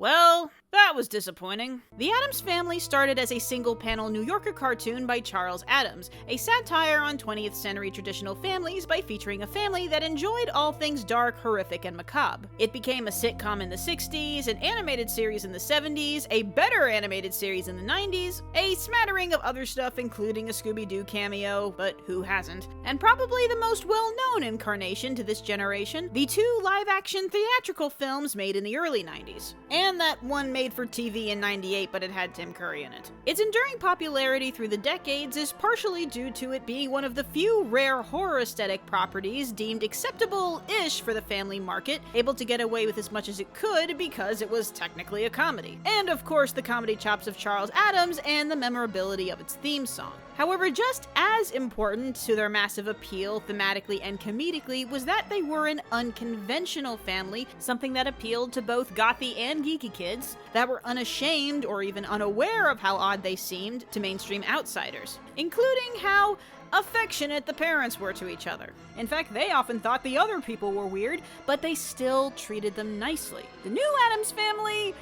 Well, that was disappointing. The Addams Family started as a single-panel New Yorker cartoon by Charles Addams, a satire on 20th century traditional families by featuring a family that enjoyed all things dark, horrific, and macabre. It became a sitcom in the 60s, an animated series in the 70s, a better animated series in the 90s, a smattering of other stuff including a Scooby-Doo cameo, but who hasn't, and probably the most well-known incarnation to this generation, the two live-action theatrical films made in the early 90s. And that one made for TV in '98, but it had Tim Curry in it. Its enduring popularity through the decades is partially due to it being one of the few rare horror aesthetic properties deemed acceptable-ish for the family market, able to get away with as much as it could because it was technically a comedy. And of course the comedy chops of Charles Addams and the memorability of its theme song. However, just as important to their massive appeal thematically and comedically was that they were an unconventional family, something that appealed to both gothy and geeky kids, that were unashamed or even unaware of how odd they seemed to mainstream outsiders, including how affectionate the parents were to each other. In fact, they often thought the other people were weird, but they still treated them nicely. The new Addams Family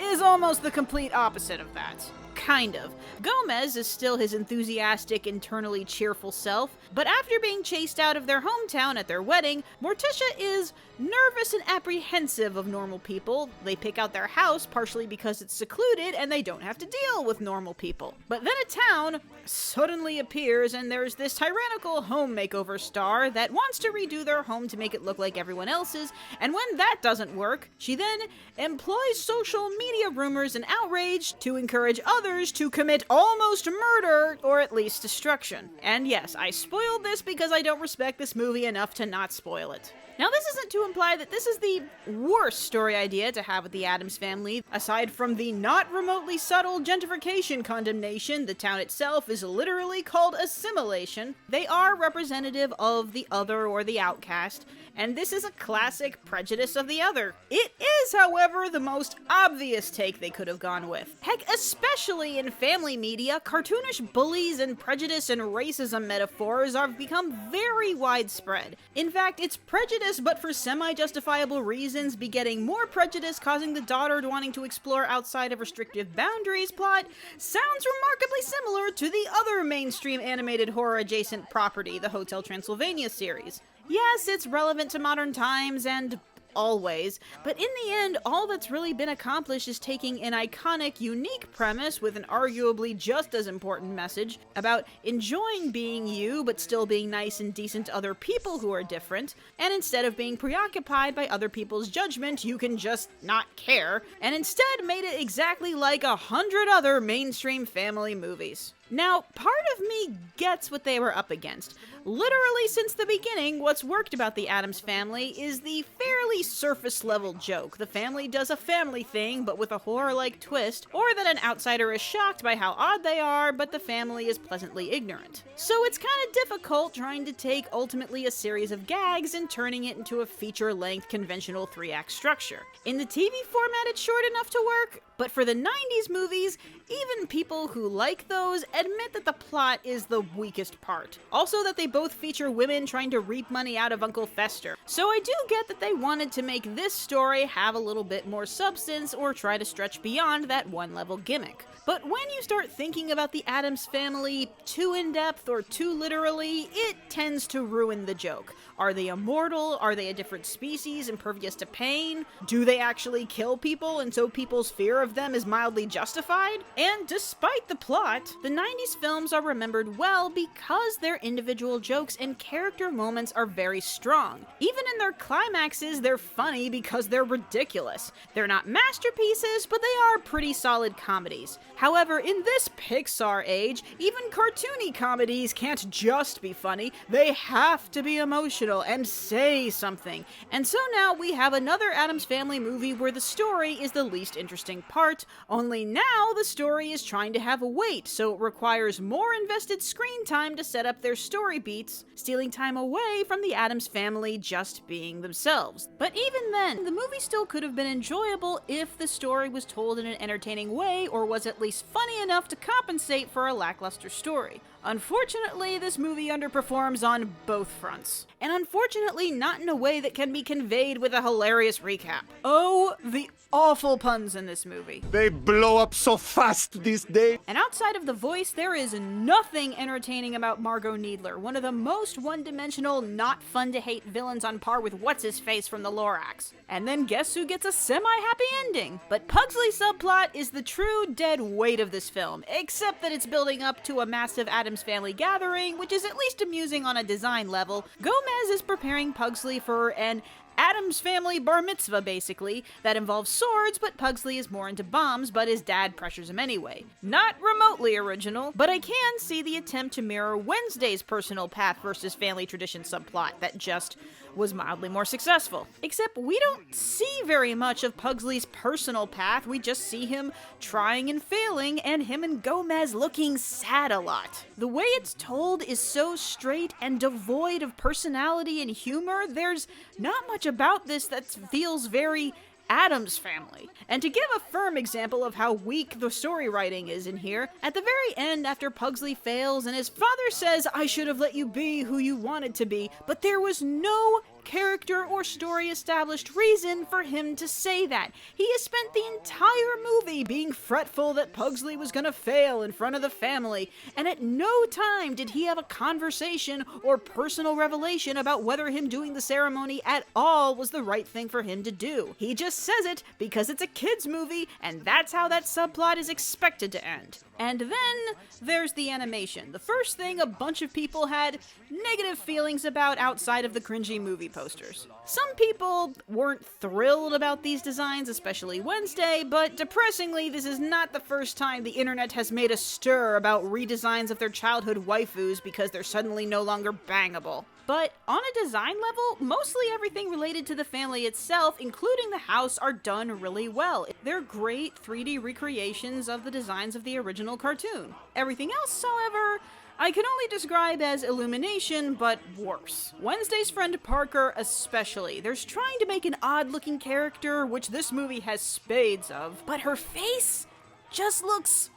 is almost the complete opposite of that. Kind of. Gomez is still his enthusiastic, internally cheerful self, but after being chased out of their hometown at their wedding, Morticia is nervous and apprehensive of normal people. They pick out their house partially because it's secluded and they don't have to deal with normal people. But then a town suddenly appears and there's this tyrannical home makeover star that wants to redo their home to make it look like everyone else's, and when that doesn't work, she then employs social media rumors and outrage to encourage others to commit almost murder, or at least destruction. And yes, I spoiled this because I don't respect this movie enough to not spoil it. Now, this isn't to imply that this is the worst story idea to have with the Addams Family. Aside from the not remotely subtle gentrification condemnation, the town itself is literally called assimilation. They are representative of the other or the outcast, and this is a classic prejudice of the other. It is, however, the most obvious take they could have gone with. Heck, especially in family media, cartoonish bullies and prejudice and racism metaphors have become very widespread. In fact, it's prejudice but for semi-justifiable reasons begetting more prejudice, causing the daughter wanting to explore outside of restrictive boundaries plot sounds remarkably similar to the other mainstream animated horror-adjacent property, the Hotel Transylvania series. Yes, it's relevant to modern times and always, but in the end, all that's really been accomplished is taking an iconic, unique premise with an arguably just as important message about enjoying being you, but still being nice and decent to other people who are different, and instead of being preoccupied by other people's judgment, you can just not care, and instead made it exactly like 100 other mainstream family movies. Now, part of me gets what they were up against. Literally since the beginning, what's worked about the Addams Family is the fairly surface-level joke. The family does a family thing, but with a horror-like twist, or that an outsider is shocked by how odd they are, but the family is pleasantly ignorant. So it's kind of difficult trying to take ultimately a series of gags and turning it into a feature-length conventional 3-act structure. In the TV format, it's short enough to work, but for the 90s movies, even people who like those admit that the plot is the weakest part. Also that they both feature women trying to reap money out of Uncle Fester. So I do get that they wanted to make this story have a little bit more substance or try to stretch beyond that one-level gimmick. But when you start thinking about the Addams Family too in-depth or too literally, it tends to ruin the joke. Are they immortal? Are they a different species, impervious to pain? Do they actually kill people, and so people's fear of them is mildly justified? And despite the plot, the 90s films are remembered well because their individual jokes and character moments are very strong. Even in their climaxes, they're funny because they're ridiculous. They're not masterpieces, but they are pretty solid comedies. However, in this Pixar age, even cartoony comedies can't just be funny, they have to be emotional and say something. And so now we have another Addams Family movie where the story is the least interesting part. part, only now the story is trying to have a weight, so it requires more invested screen time to set up their story beats, stealing time away from the Addams Family just being themselves. But even then, the movie still could have been enjoyable if the story was told in an entertaining way or was at least funny enough to compensate for a lackluster story. Unfortunately, this movie underperforms on both fronts. And unfortunately, not in a way that can be conveyed with a hilarious recap. Oh, the awful puns in this movie. They blow up so fast these days. And outside of the voice, there is nothing entertaining about Margot Needler, one of the most one-dimensional, not fun-to-hate villains on par with What's-His-Face from the Lorax. And then guess who gets a semi-happy ending? But Pugsley's subplot is the true dead weight of this film, except that it's building up to a massive Addams Family gathering, which is at least amusing on a design level. Gomez is preparing Pugsley for an Addams Family bar mitzvah, basically, that involves swords, but Pugsley is more into bombs, but his dad pressures him anyway. Not remotely original, but I can see the attempt to mirror Wednesday's personal path versus family tradition subplot that just was mildly more successful. Except we don't see very much of Pugsley's personal path, we just see him trying and failing, and him and Gomez looking sad a lot. The way it's told is so straight and devoid of personality and humor, there's not much about this that feels very Addams Family. And to give a firm example of how weak the story writing is in here, at the very end after Pugsley fails and his father says, "I should have let you be who you wanted to be," but there was no character or story established reason for him to say that. He has spent the entire movie being fretful that Pugsley was gonna fail in front of the family, and at no time did he have a conversation or personal revelation about whether him doing the ceremony at all was the right thing for him to do. He just says it because it's a kid's movie, and that's how that subplot is expected to end. And then there's the animation. The first thing a bunch of people had negative feelings about outside of the cringy movie posters. Some people weren't thrilled about these designs, especially Wednesday, but depressingly, this is not the first time the internet has made a stir about redesigns of their childhood waifus because they're suddenly no longer bangable. But on a design level, mostly everything related to the family itself, including the house, are done really well. They're great 3D recreations of the designs of the original cartoon. Everything else, however, I can only describe as illumination, but worse. Wednesday's friend Parker especially. There's trying to make an odd-looking character, which this movie has spades of, but her face just looks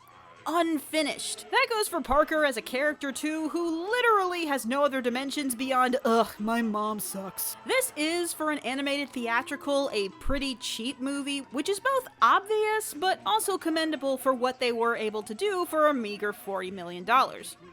unfinished. That goes for Parker as a character too, who literally has no other dimensions beyond, ugh, my mom sucks. This is, for an animated theatrical, a pretty cheap movie, which is both obvious, but also commendable for what they were able to do for a meager $40 million.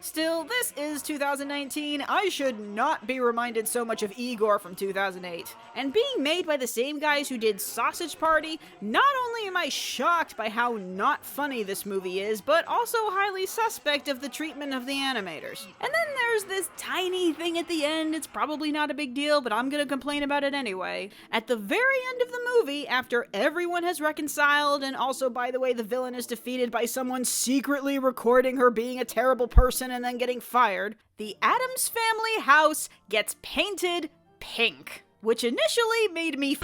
Still, this is 2019, I should not be reminded so much of Igor from 2008. And being made by the same guys who did Sausage Party, not only am I shocked by how not funny this movie is, but also highly suspect of the treatment of the animators. And then there's this tiny thing at the end, it's probably not a big deal, but I'm gonna complain about it anyway. At the very end of the movie, after everyone has reconciled, and also, by the way, the villain is defeated by someone secretly recording her being a terrible person and then getting fired, the Addams Family house gets painted pink, which initially made me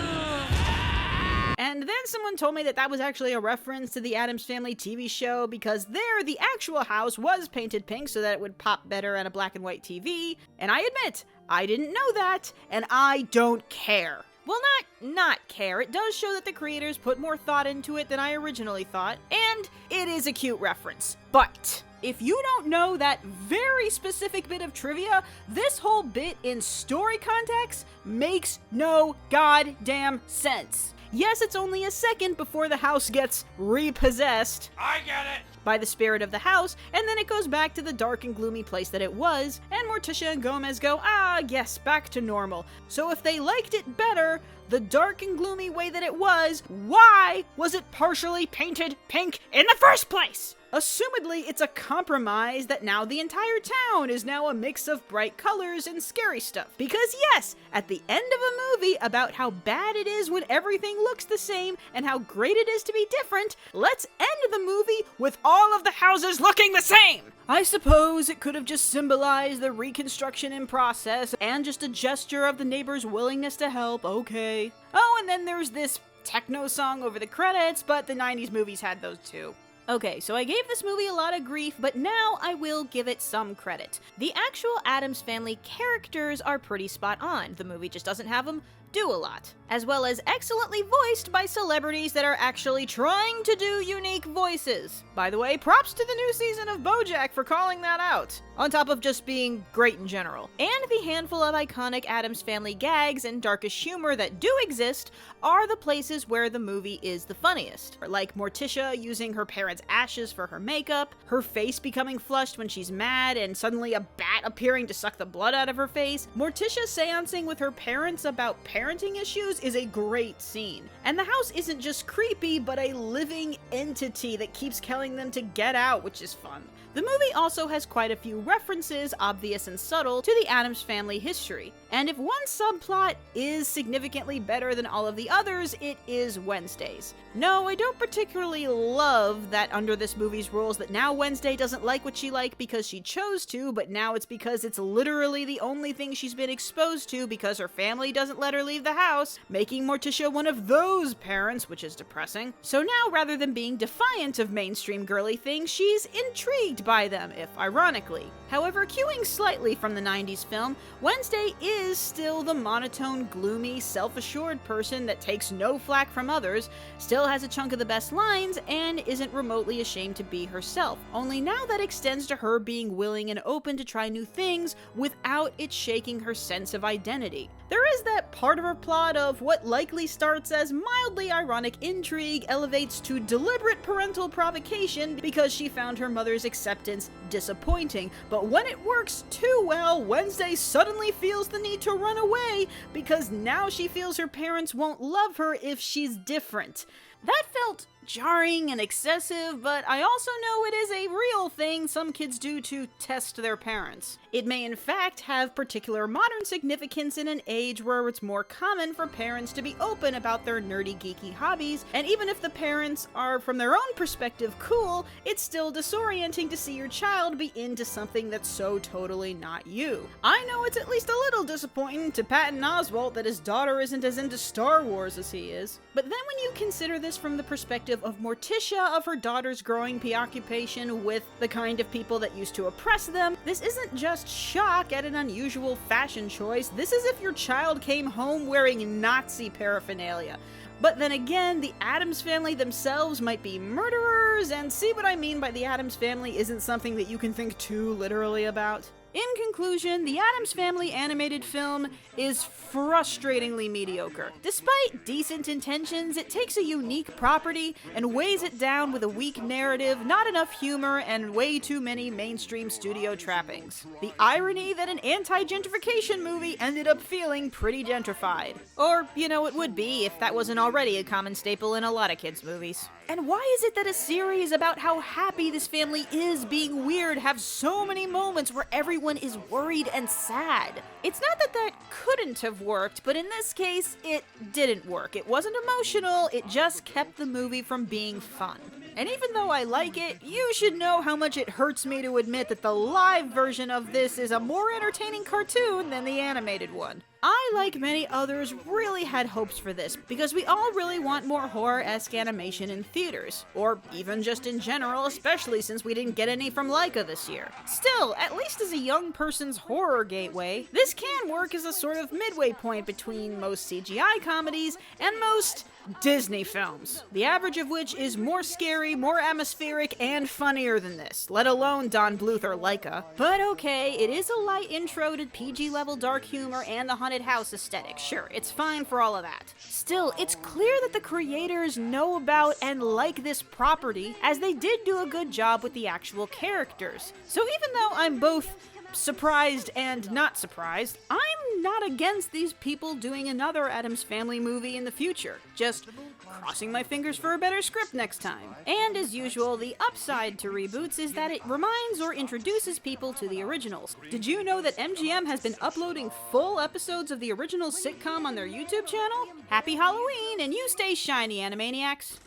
and then someone told me that that was actually a reference to the Addams Family TV show because there, the actual house was painted pink so that it would pop better on a black and white TV. And I admit, I didn't know that, and I don't care. Well, not care. It does show that the creators put more thought into it than I originally thought, and it is a cute reference. But if you don't know that very specific bit of trivia, this whole bit in story context makes no goddamn sense. Yes, it's only a second before the house gets repossessed. I get it! By the spirit of the house, and then it goes back to the dark and gloomy place that it was, and Morticia and Gomez go, yes, back to normal. So if they liked it better, the dark and gloomy way that it was, why was it partially painted pink in the first place? Assumedly, it's a compromise that now the entire town is now a mix of bright colors and scary stuff. Because yes, at the end of a movie about how bad it is when everything looks the same and how great it is to be different, let's end the movie with all of the houses looking the same! I suppose it could have just symbolized the reconstruction in process and just a gesture of the neighbors' willingness to help, okay. Oh, and then there's this techno song over the credits, but the 90s movies had those too. Okay, so I gave this movie a lot of grief, but now I will give it some credit. The actual Addams Family characters are pretty spot on. The movie just doesn't have them do a lot, as well as excellently voiced by celebrities that are actually trying to do unique voices. By the way, props to the new season of BoJack for calling that out, on top of just being great in general. And the handful of iconic Addams Family gags and darkish humor that do exist are the places where the movie is the funniest. Like Morticia using her parents' ashes for her makeup, her face becoming flushed when she's mad and suddenly a bat appearing to suck the blood out of her face. Morticia seancing with her parents about parenting issues is a great scene. And the house isn't just creepy, but a living entity that keeps telling them to get out, which is fun. The movie also has quite a few references, obvious and subtle, to the Addams Family history. And if one subplot is significantly better than all of the others, it is Wednesday's. No, I don't particularly love that under this movie's rules that now Wednesday doesn't like what she liked because she chose to, but now it's because it's literally the only thing she's been exposed to because her family doesn't let her leave the house, making Morticia one of those parents, which is depressing. So now, rather than being defiant of mainstream girly things, she's intrigued by them, if ironically. However, cueing slightly from the 90s film, Wednesday is still the monotone, gloomy, self-assured person that takes no flack from others, still has a chunk of the best lines, and isn't remotely ashamed to be herself. Only now that extends to her being willing and open to try new things without it shaking her sense of identity. There is that part of her plot of what likely starts as mildly ironic intrigue elevates to deliberate parental provocation because she found her mother's acceptance disappointing, but when it works too well, Wednesday suddenly feels the need to run away because now she feels her parents won't love her if she's different. That felt jarring and excessive, but I also know it is a real thing some kids do to test their parents. It may in fact have particular modern significance in an age where it's more common for parents to be open about their nerdy geeky hobbies, and even if the parents are from their own perspective cool, it's still disorienting to see your child be into something that's so totally not you. I know it's at least a little disappointing to Patton Oswalt that his daughter isn't as into Star Wars as he is, but then when you consider this from the perspective of Morticia, of her daughter's growing preoccupation with the kind of people that used to oppress them, this isn't just shock at an unusual fashion choice, this is if your child came home wearing Nazi paraphernalia. But then again, the Addams Family themselves might be murderers, and see what I mean by the Addams Family isn't something that you can think too literally about. In conclusion, the Addams Family animated film is frustratingly mediocre. Despite decent intentions, it takes a unique property and weighs it down with a weak narrative, not enough humor, and way too many mainstream studio trappings. The irony that an anti-gentrification movie ended up feeling pretty gentrified. Or, you know, it would be if that wasn't already a common staple in a lot of kids' movies. And why is it that a series about how happy this family is being weird have so many moments where everyone is worried and sad? It's not that that couldn't have worked, but in this case, it didn't work. It wasn't emotional, it just kept the movie from being fun. And even though I like it, you should know how much it hurts me to admit that the live version of this is a more entertaining cartoon than the animated one. I, like many others, really had hopes for this, because we all really want more horror-esque animation in theaters, or even just in general, especially since we didn't get any from Laika this year. Still, at least as a young person's horror gateway, this can work as a sort of midway point between most CGI comedies and most Disney films, the average of which is more scary, more atmospheric, and funnier than this, let alone Don Bluth or Laika. But okay, it is a light intro to PG-level dark humor and the haunted house aesthetic. Sure, it's fine for all of that. Still, it's clear that the creators know about and like this property, as they did do a good job with the actual characters. So even though I'm both surprised and not surprised, I'm not against these people doing another Addams Family movie in the future. Just crossing my fingers for a better script next time. And as usual, the upside to reboots is that it reminds or introduces people to the originals. Did you know that MGM has been uploading full episodes of the original sitcom on their YouTube channel? Happy Halloween, and you stay shiny, Animaniacs!